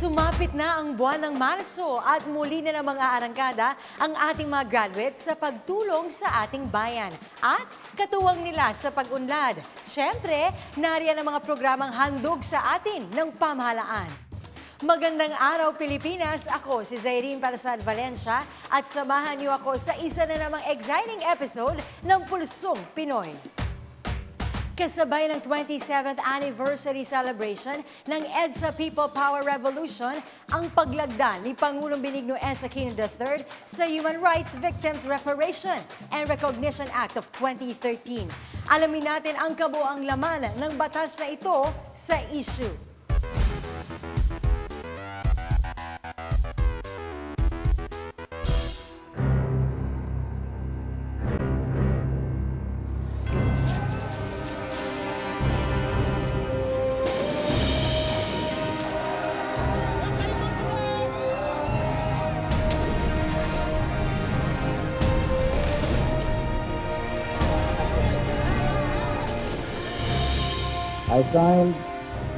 Sumapit na ang buwan ng Marso at muli na namang aarangkada ang ating mga graduates sa pagtulong sa ating bayan at katuwang nila sa pag-unlad. Siyempre, nariyan ang mga programang handog sa atin ng pamahalaan. Magandang araw Pilipinas! Ako si Zairine Parasad Valencia at samahan niyo ako sa isa na namang exciting episode ng Pulsong Pinoy. Kasabay ng 27th anniversary celebration ng EDSA People Power Revolution, ang paglagda ni Pangulong Benigno S. Aquino III sa Human Rights Victims Reparation and Recognition Act of 2013. Alamin natin ang kabuuang laman ng batas na ito sa issue. I signed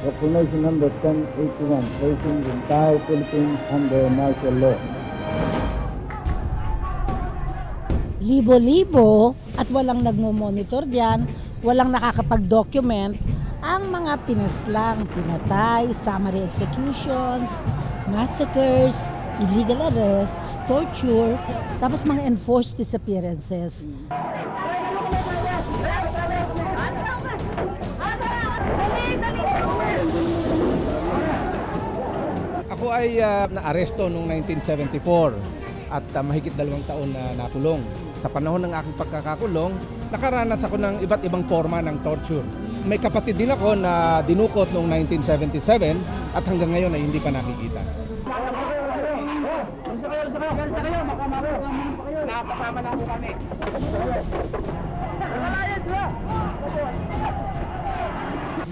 Proclamation number 1081, placing the entire Philippines under martial law. Libo-libo at walang nagmo-monitor diyan, walang nakakapag-document ang mga pinaslang, pinatay, summary executions, massacres, illegal arrests, torture, tapos mga enforced disappearances. Ako ay naaresto noong 1974 at mahigit 2 taon na nakulong. Sa panahon ng aking pagkakakulong, nakaranas ako ng iba't ibang forma ng torture. May kapatid din ako na dinukot noong 1977 at hanggang ngayon ay hindi pa nakikita. Nakapasama na po kami.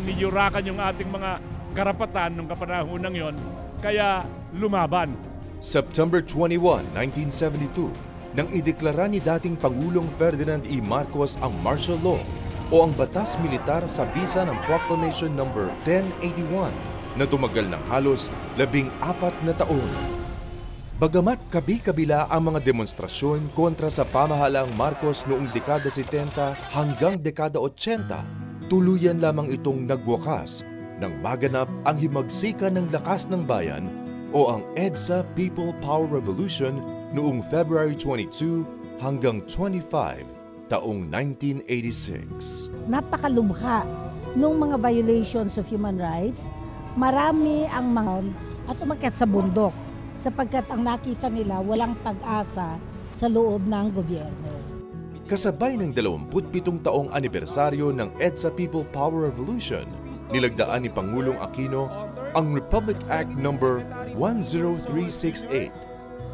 Niyurakan yung ating mga karapatan nung kapanahunan yon, kaya lumaban. September 21, 1972, nang ideklara ni dating Pangulong Ferdinand E. Marcos ang martial law o ang batas militar sa bisa ng Proclamation number 1081 na tumagal ng halos 14 na taon. Bagamat kabi-kabila ang mga demonstrasyon kontra sa pamahalaang Marcos noong dekada 70 hanggang dekada 80, tuluyan lamang itong nagwakas nang maganap ang himagsikan ng lakas ng bayan o ang EDSA People Power Revolution noong February 22 hanggang 25 taong 1986. Napakalubha nung mga violations of human rights, marami ang mga at umakyat sa bundok sapagkat ang nakita nila walang pag-asa sa loob ng gobyerno. Kasabay ng 27 taong anibersaryo ng EDSA People Power Revolution, nilagdaan ni Pangulong Aquino ang Republic Act number 10368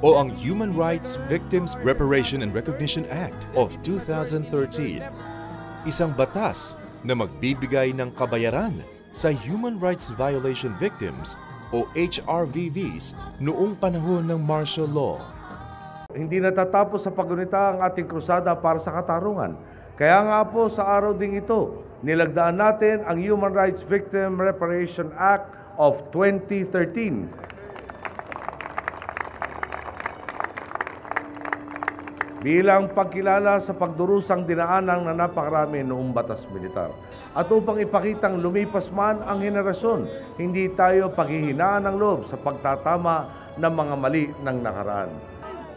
o ang Human Rights Victims Reparation and Recognition Act of 2013. Isang batas na magbibigay ng kabayaran sa human rights violation victims o HRVVs noong panahon ng martial law. Hindi natatapos sa paggunita ang ating krusada para sa katarungan. Kaya nga po sa araw ding ito, nilagdaan natin ang Human Rights Victim Reparation Act of 2013. Bilang pagkilala sa pagdurusang dinaanan na napakarami noong batas militar. At upang ipakitang lumipas man ang henerasyon, hindi tayo paghihinaan ng loob sa pagtatama ng mga mali ng nakaraan.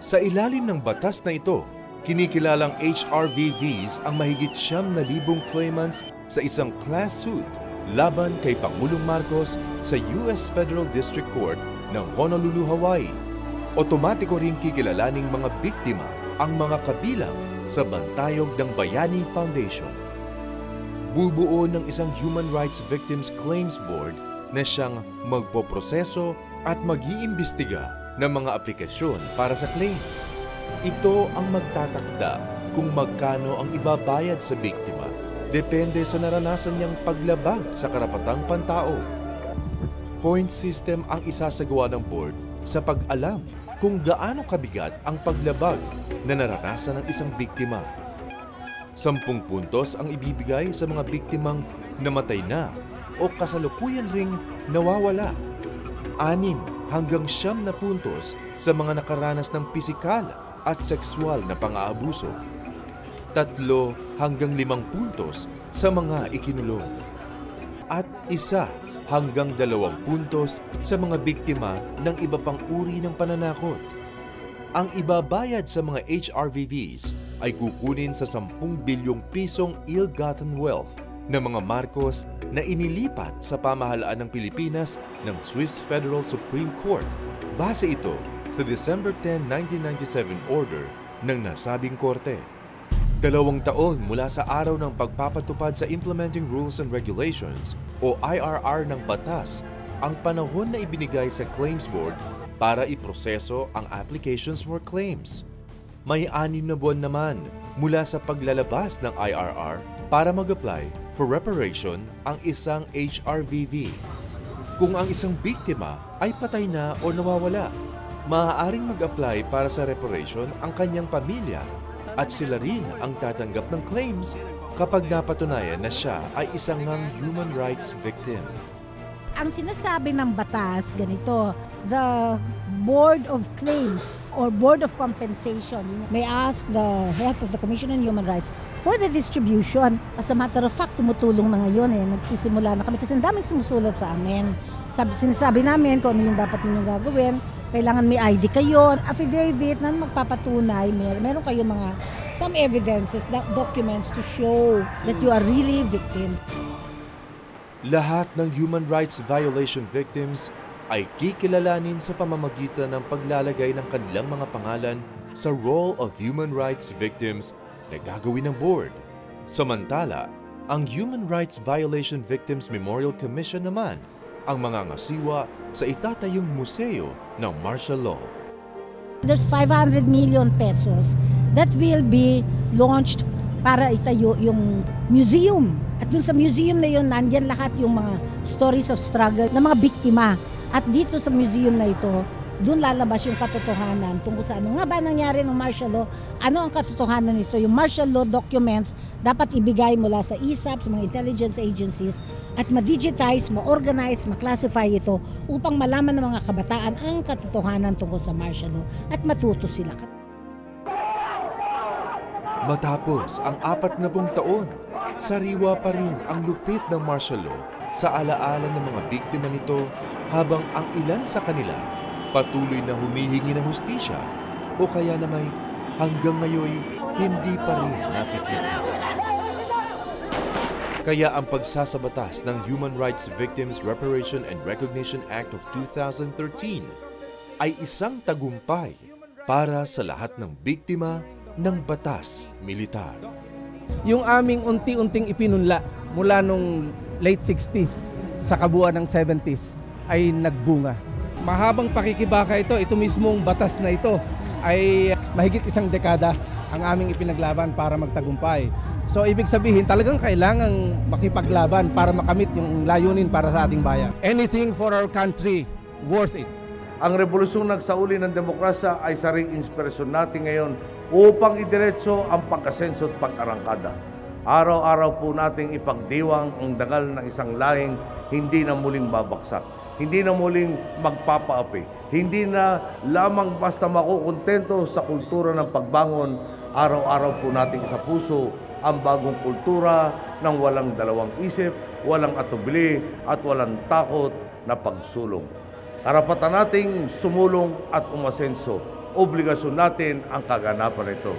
Sa ilalim ng batas na ito, kinikilalang HRVVs ang mahigit 9,000 claimants sa isang class suit laban kay Pangulong Marcos sa U.S. Federal District Court ng Honolulu, Hawaii. Otomatiko ring kikilalaning mga biktima ang mga kabilang sa Bantayog ng Bayani Foundation. Bubuo ng isang Human Rights Victims Claims Board na siyang magpoproseso at mag-iimbestiga ng mga aplikasyon para sa claims. Ito ang magtatakda kung magkano ang ibabayad sa biktima. Depende sa naranasan niyang paglabag sa karapatang pantao. Point system ang isasagawa ng board sa pag-alam kung gaano kabigat ang paglabag na naranasan ng isang biktima. 10 puntos ang ibibigay sa mga biktimang namatay na o kasalukuyan ring nawawala. 6 hanggang 9 na puntos sa mga nakaranas ng pisikal at sexual na pang-aabuso. 3 hanggang 5 puntos sa mga ikinulong. At 1 hanggang 2 puntos sa mga biktima ng iba pang uri ng pananakot. Ang ibabayad sa mga HRVVs ay kukunin sa 10 bilyong pisong ill-gotten wealth ng mga Marcos na inilipat sa pamahalaan ng Pilipinas ng Swiss Federal Supreme Court. Base ito sa December 10, 1997 order ng nasabing korte. 2 taon mula sa araw ng pagpapatupad sa Implementing Rules and Regulations o IRR ng batas ang panahon na ibinigay sa Claims Board para iproseso ang applications for claims. May 6 na buwan naman mula sa paglalabas ng IRR para mag-apply for reparation ang isang HRVV. Kung ang isang biktima ay patay na o nawawala, maaaring mag-apply para sa reparation ang kanyang pamilya at sila rin ang tatanggap ng claims kapag napatunayan na siya ay isang human rights victim. Ang sinasabi ng batas, ganito, the Board of Claims or Board of Compensation may ask the head of the Commission on Human Rights for the distribution. As a matter of fact, tumutulong na ngayon nagsisimula na kami kasi ang daming sumusulat sa amin. Sinasabi namin kung ano yung dapat ninyong gagawin, kailangan may ID kayo, affidavit na magpapatunay, meron kayo mga some evidences, documents to show that you are really victims. Lahat ng human rights violation victims ay kikilalanin sa pamamagitan ng paglalagay ng kanilang mga pangalan sa Roll of Human Rights Victims na gagawin ng board. Samantala, ang Human Rights Violation Victims Memorial Commission naman ang mangangasiwa sa itatayong museo ng martial law. There's 500 million pesos that will be launched para itayo yung museum. At dun sa museum na yun, nandyan lahat yung mga stories of struggle ng mga biktima. At dito sa museum na ito, dun lalabas yung katotohanan tungkol sa ano nga ba nangyari ng martial law, ano ang katotohanan nito. Yung martial law documents dapat ibigay mula sa ISAP, sa mga intelligence agencies, at ma-digitize, ma-organize, ma-classify ito upang malaman ng mga kabataan ang katotohanan tungkol sa martial law at matuto sila. Matapos ang 40 taon, sariwa pa rin ang lupit ng martial law sa alaala ng mga biktima nito habang ang ilan sa kanila patuloy na humihingi ng hustisya o kaya na may hanggang ngayon hindi pa rin nakikita. Kaya ang pagsasabatas ng Human Rights Victims Reparation and Recognition Act of 2013 ay isang tagumpay para sa lahat ng biktima ng batas militar. Yung aming unti-unting ipinunla mula nung late 60s sa kabuuan ng 70s ay nagbunga. Mahabang pakikibaka ito mismong batas na ito ay mahigit 1 dekada ang aming ipinaglaban para magtagumpay. So ibig sabihin talagang kailangang makipaglaban para makamit yung layunin para sa ating bayan. Anything for our country, worth it. Ang revolusyon nagsauli ng demokrasya ay saring inspirasyon natin ngayon upang idiretso ang pag-asenso at pag-arangkada. Araw-araw po nating ipagdiwang ang dangal ng isang lahing hindi na muling babaksak, hindi na muling magpapaapi, hindi na lamang basta makukontento sa kultura ng pagbangon. Araw-araw po nating isa puso ang bagong kultura ng walang dalawang isip, walang atubili at walang takot na pagsulong. Karapatan nating sumulong at umasenso. Obligasyon natin ang kaganapan nito.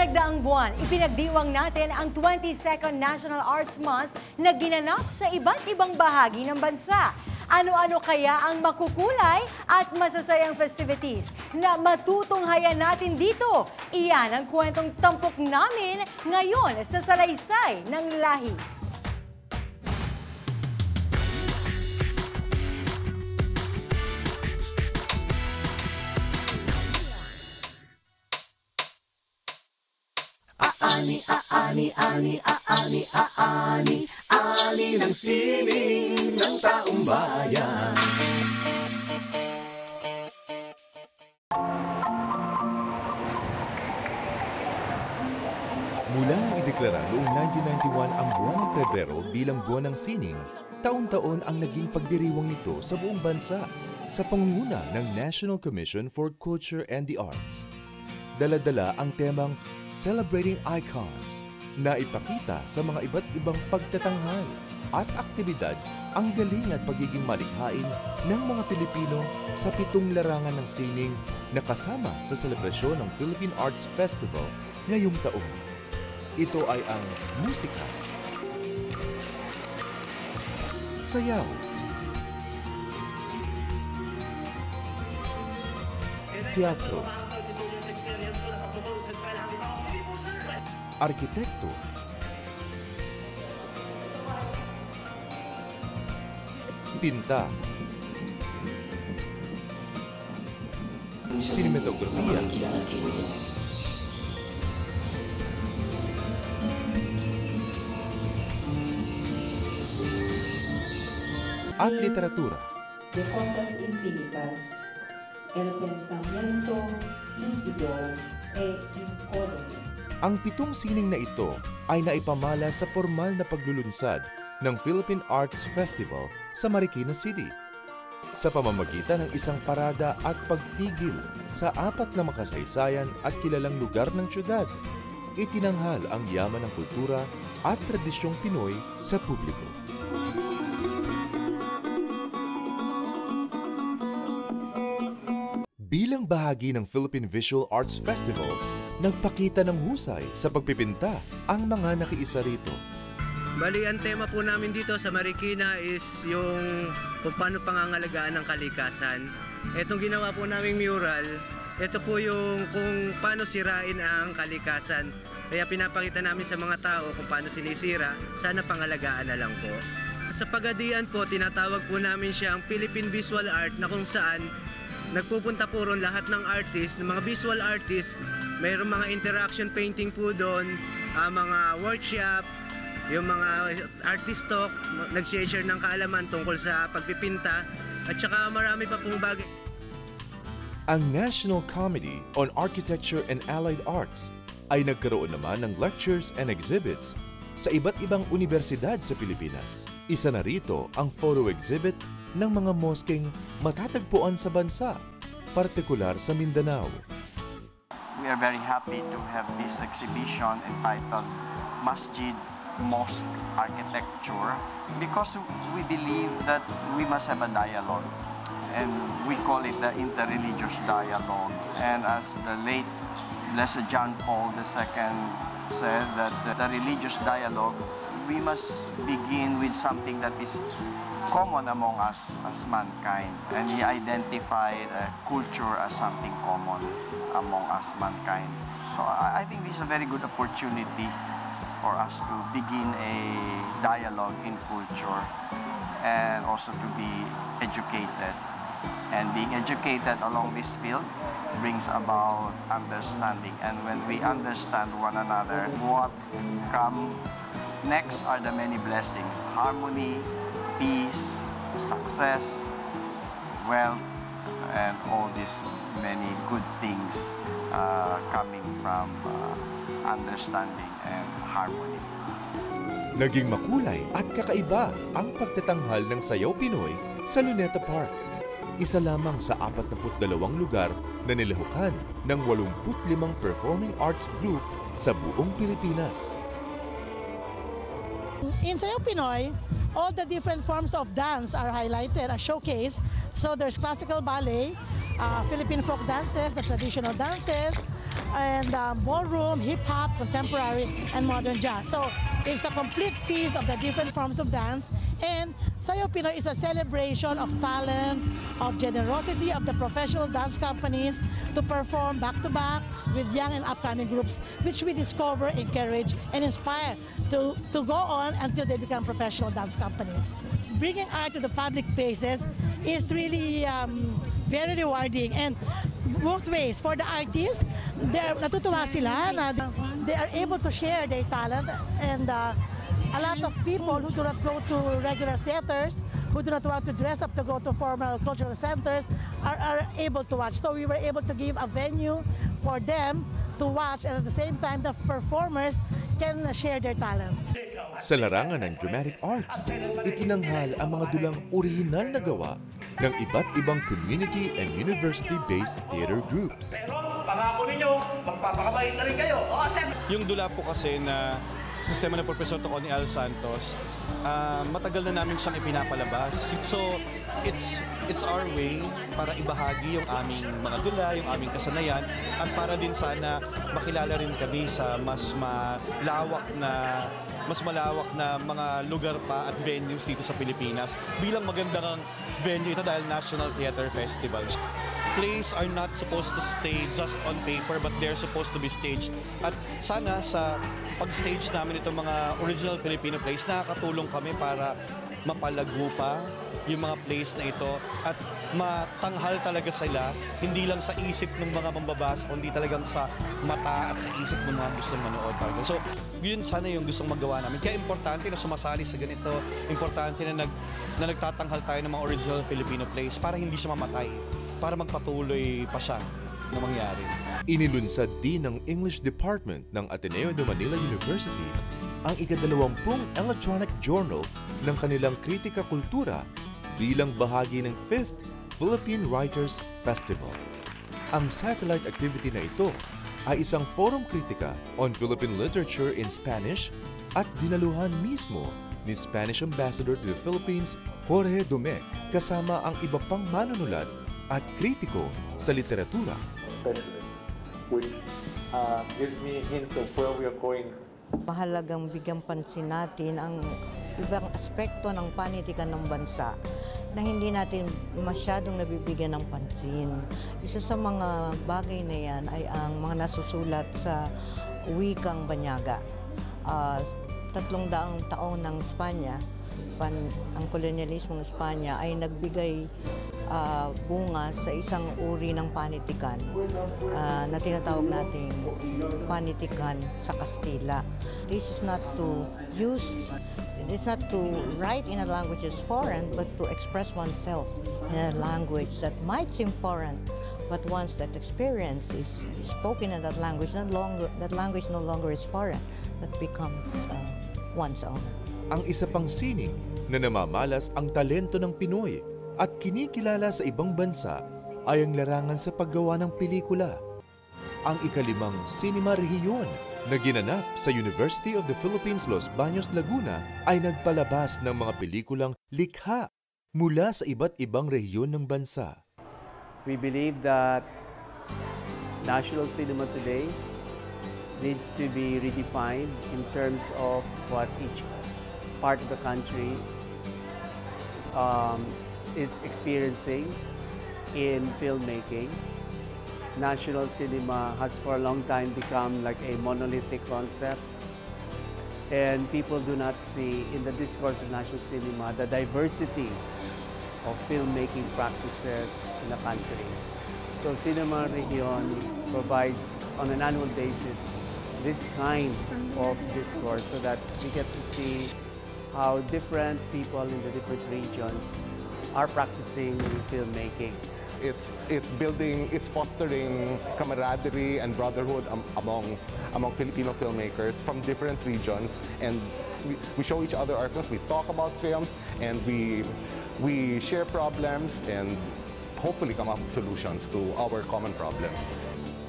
nagdaang buwan, ipinagdiwang natin ang 22nd National Arts Month na ginanap sa iba't ibang bahagi ng bansa. Ano-ano kaya ang makukulay at masasayang festivities na matutunghayan natin dito? Iyan ang kwentong tampok namin ngayon sa Salaysay ng Lahi. Ani ng sining ng taong bayan. Mula nang ideklara noong 1991 ang buwan ng Pebrero bilang buwan ng sining, taon-taon ang naging pagdiriwang nito sa buong bansa sa pangunguna ng National Commission for Culture and the Arts. Dala-dala ang temang Celebrating Icons na ipakita sa mga iba't ibang pagtatanghal at aktibidad ang galing at pagiging malikhain ng mga Pilipino sa 7 larangan ng sining na kasama sa selebrasyon ng Philippine Arts Festival ngayong taon. Ito ay ang musika, sayaw, teatro, arkitekto, pinta, sinematografiya, at literatura. De Obras Infinitas, El Pensamiento Lucido e Incólume. Ang 7 sining na ito ay naipamala sa formal na paglulunsad ng Philippine Arts Festival sa Marikina City sa pamamagitan ng isang parada at pagtigil sa 4 na makasaysayan at kilalang lugar ng syudad. Itinanghal ang yaman ng kultura at tradisyong Pinoy sa publiko. Bilang bahagi ng Philippine Visual Arts Festival, nagpakita ng husay sa pagpipinta ang mga nakiisa rito. Bali, ang tema po namin dito sa Marikina is yung kung paano pangangalagaan ng kalikasan. Itong ginawa po naming mural, ito po yung kung paano sirain ang kalikasan. Kaya pinapakita namin sa mga tao kung paano sinisira, sana pangalagaan na lang po. Sa Pagadian po, tinatawag po namin siyang Philippine Visual Art na kung saan nagpupunta po ron lahat ng artist, ng mga visual artists. Mayroong mga interaction painting po doon, mga workshop, yung mga artist talk, nag-share ng kaalaman tungkol sa pagpipinta, at saka marami pa pong bagay. Ang National Committee on Architecture and Allied Arts ay nagkaroon naman ng lectures and exhibits sa iba't ibang universidad sa Pilipinas. Isa na rito ang photo exhibit ng mga moskeng matatagpuan sa bansa, partikular sa Mindanao. We are very happy to have this exhibition entitled Masjid Mosque Architecture because we believe that we must have a dialogue, and we call it the interreligious dialogue. And as the late Blessed John Paul II said, that the religious dialogue, we must begin with something that is common among us as mankind, and he identified culture as something common among us mankind. So I think this is a very good opportunity for us to begin a dialogue in culture and also to be educated. And being educated along this field brings about understanding. And when we understand one another, what come next are the many blessings: harmony, peace, success, wealth, and all these many good things coming from understanding and harmony. Naging makulay at kakaiba ang pagtatanghal ng Sayaw Pinoy sa Luneta Park. Isa lamang sa 42 lugar na nilahukan ng 85 performing arts group sa buong Pilipinas. In Sayaw Pinoy, all the different forms of dance are highlighted, are showcased. So there's classical ballet, Philippine folk dances, the traditional dances, and ballroom, hip-hop, contemporary, and modern jazz. So it's a complete feast of the different forms of dance. And Sayaw Pinoy is a celebration of talent, of generosity of the professional dance companies to perform back-to-back with young and upcoming groups, which we discover, encourage, and inspire to go on until they become professional dance companies. Bringing art to the public places is really very rewarding, and both ways. For the artists, natutuwa sila na they are able to share their talent, and a lot of people who do not go to regular theaters, who do not want to dress up to go to formal cultural centers, are able to watch. So we were able to give a venue for them to watch, and at the same time the performers can share their talent. Sa larangan ng dramatic arts, itinanghal ang mga dulang orihinal na gawa ng iba't ibang community and university-based theater groups. Pangako ninyo, magpapakabait na rin kayo. Yung dula po kasi na sistema ng Professor Tocon ni Al Santos, matagal na namin siyang ipinapalabas. So, it's our way para ibahagi yung aming mga dula, yung aming kasanayan, at para din sana makilala rin kami sa mas malawak na mga lugar pa at venues dito sa Pilipinas. Bilang magandang venue ito dahil National Theater Festival. Plays are not supposed to stay just on paper, but they're supposed to be staged. At sana sa pag-stage namin itong mga original Filipino plays, nakakatulong kami para mapalago pa yung mga plays na ito at matanghal talaga sila, hindi lang sa isip ng mga mambabasa, kundi talagang sa mata at sa isip ng mga gustong manood. So, yun sana yung gustong magawa namin. Kaya importante na sumasali sa ganito, importante na nagtatanghal tayo ng mga original Filipino plays para hindi siya mamatay, para magpatuloy pa siya na mangyari. Inilunsad din ng English Department ng Ateneo de Manila University ang ika-20 electronic journal ng kanilang kritika kultura bilang bahagi ng 5th Philippine Writers Festival. Ang satellite activity na ito ay isang forum kritika on Philippine literature in Spanish at dinaluhan mismo ni Spanish Ambassador to the Philippines, Jorge Domecq, kasama ang iba pang manunulat at kritiko sa literatura. Which gives me hints of where we are going. Mahalagang bigyang pansin natin ang ibang aspekto ng panitikan ng bansa na hindi natin masyadong nabibigyan ng pansin. Isa sa mga bagay na yan ay ang mga nasusulat sa wikang Banyaga. 300 taon ng Espanya, ang kolonyalismo ng Espanya ay nagbigay bunga sa isang uri ng panitikan na tinatawag nating panitikan sa Kastila. This is not to it's not to write in a language that's foreign, but to express oneself in a language that might seem foreign, but once that experience is spoken in that language, that language no longer is foreign, that becomes one's own. Ang isa pang sining na namamalas ang talento ng Pinoy at kinikilala sa ibang bansa ay ang larangan sa paggawa ng pelikula. Ang ika-5 Cinema Rehiyon na ginanap sa University of the Philippines Los Baños, Laguna ay nagpalabas ng mga pelikulang likha mula sa iba't ibang rehiyon ng bansa. We believe that national cinema today needs to be redefined in terms of what each part of the country is experiencing in filmmaking. National cinema has for a long time become like a monolithic concept, and people do not see in the discourse of national cinema the diversity of filmmaking practices in the country. So Cinema Rehiyon provides on an annual basis this kind of discourse so that we get to see how different people in the different regions are practicing filmmaking. It's fostering camaraderie and brotherhood among Filipino filmmakers from different regions, and we show each other our films. We talk about films, and we share problems and hopefully come up with solutions to our common problems.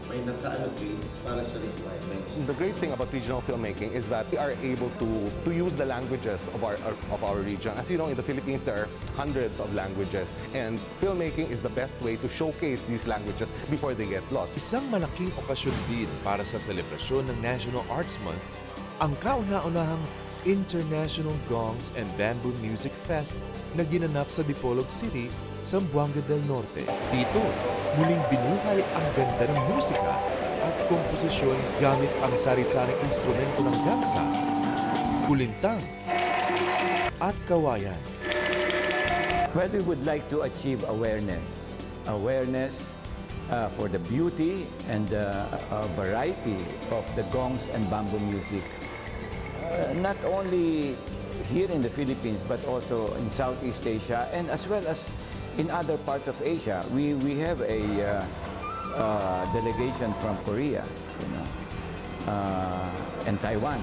may naka-allocate para sa requirements. The great thing about regional filmmaking is that we are able to use the languages of our region. As you know, in the Philippines, there are hundreds of languages, and filmmaking is the best way to showcase these languages before they get lost. Isang malaking okasyon din para sa selebrasyon ng National Arts Month ang kauna-unahang International Gongs and Bamboo Music Fest na ginanap sa Dipolog City, Zamboanga del Norte. Dito, muling binuhay ang ganda ng musika at komposisyon gamit ang sari-saring instrumento ng gangsa, kulintang at kawayan. Well, we would like to achieve awareness for the beauty and variety of the gongs and bamboo music. Not only here in the Philippines, but also in Southeast Asia, and as well as in other parts of Asia. We have a delegation from Korea, and Taiwan.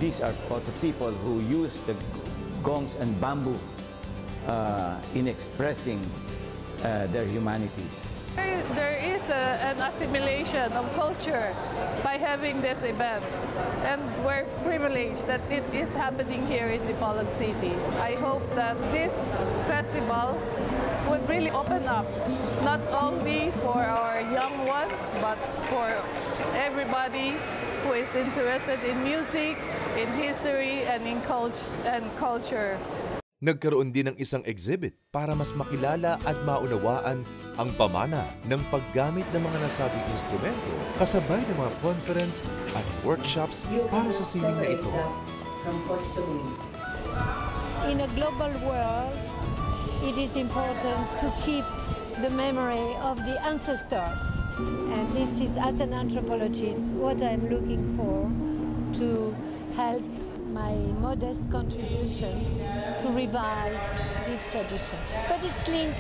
These are also people who use the gongs and bamboo in expressing their humanities. There is an assimilation of culture by having this event, and we're privileged that it is happening here in Dipolog City. I hope that this festival would really open up, not only for our young ones, but for everybody who is interested in music, in history, and in culture. Nagkaroon din ng isang exhibit para mas makilala at maunawaan ang pamana ng paggamit ng mga nasabing instrumento kasabay ng mga conference at workshops para sa sining na ito. In a global world, it is important to keep the memory of the ancestors. And this is, as an anthropologist, what I'm looking for to help my modest contribution to revive this tradition. But it's linked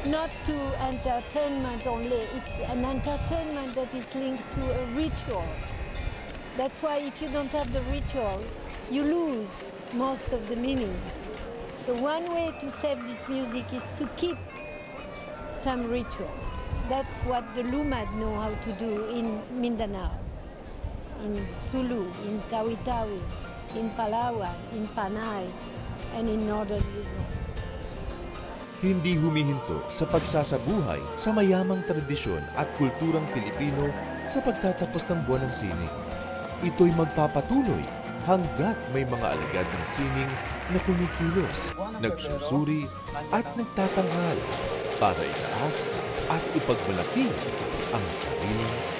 not to entertainment only, it's an entertainment that is linked to a ritual. That's why if you don't have the ritual, you lose most of the meaning. So one way to save this music is to keep some rituals. That's what the Lumad know how to do in Mindanao, in Sulu, in Tawi-Tawi, in Palawan, in Panay, and in Northern Luzon. Hindi humihinto sa pagsasabuhay sa mayamang tradisyon at kulturang Pilipino sa pagtatapos ng buwan ng sining. Ito'y magpapatuloy hanggat may mga alagad ng sining na kumikilos, nagsusuri at nagtatanghal para itaas at ipagmalaki ang sariling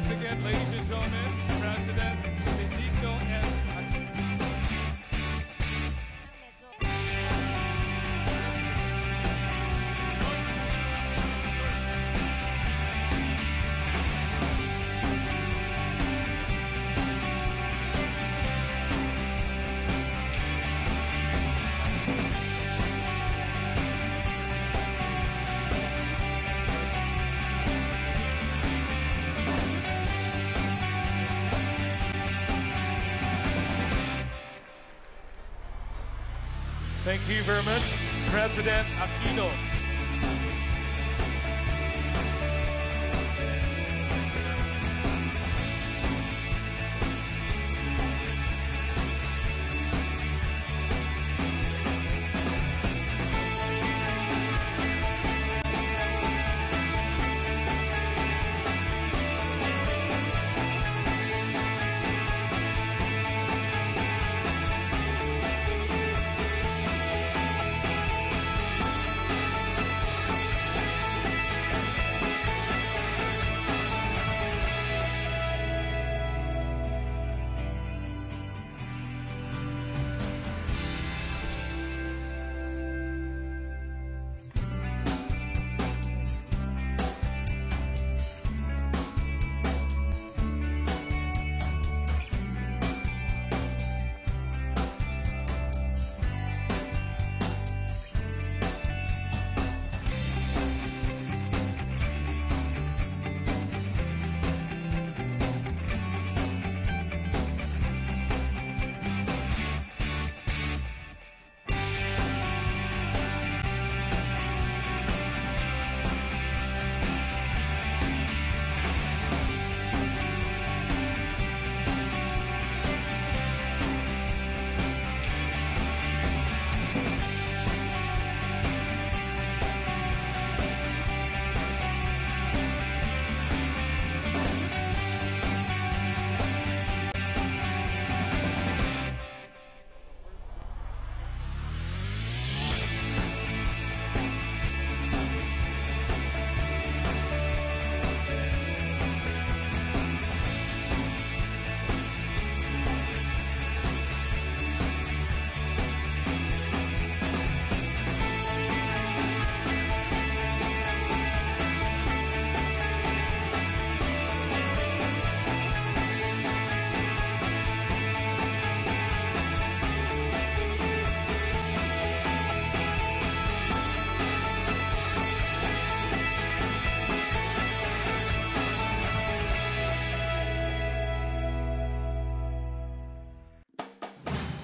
Once again, ladies and gentlemen, President Benito S. Thank you very much, President Aquino.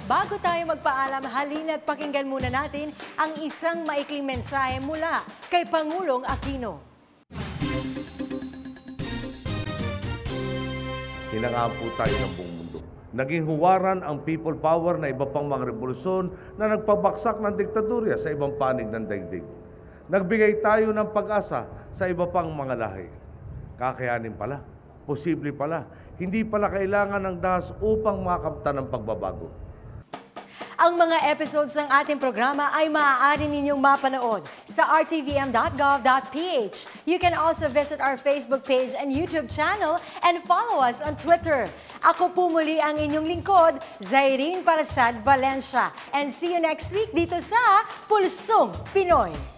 Bago tayo magpaalam, halina't pakinggan muna natin ang isang maikling mensahe mula kay Pangulong Aquino. Hinangaan po tayo ng buong mundo. Naging huwaran ang people power na iba pang mga revolusyon na nagpabaksak ng diktadurya sa ibang panig ng daigdig. Nagbigay tayo ng pag-asa sa iba pang mga lahi. Kakayanin pala, posible pala, hindi pala kailangan ng dahas upang makamtan ng pagbabago. Ang mga episodes ng ating programa ay maaari ninyong mapanood sa rtvm.gov.ph. You can also visit our Facebook page and YouTube channel and follow us on Twitter. Ako po muli ang inyong lingkod, Zairine Parasad Valencia. And see you next week dito sa Pulsong Pinoy.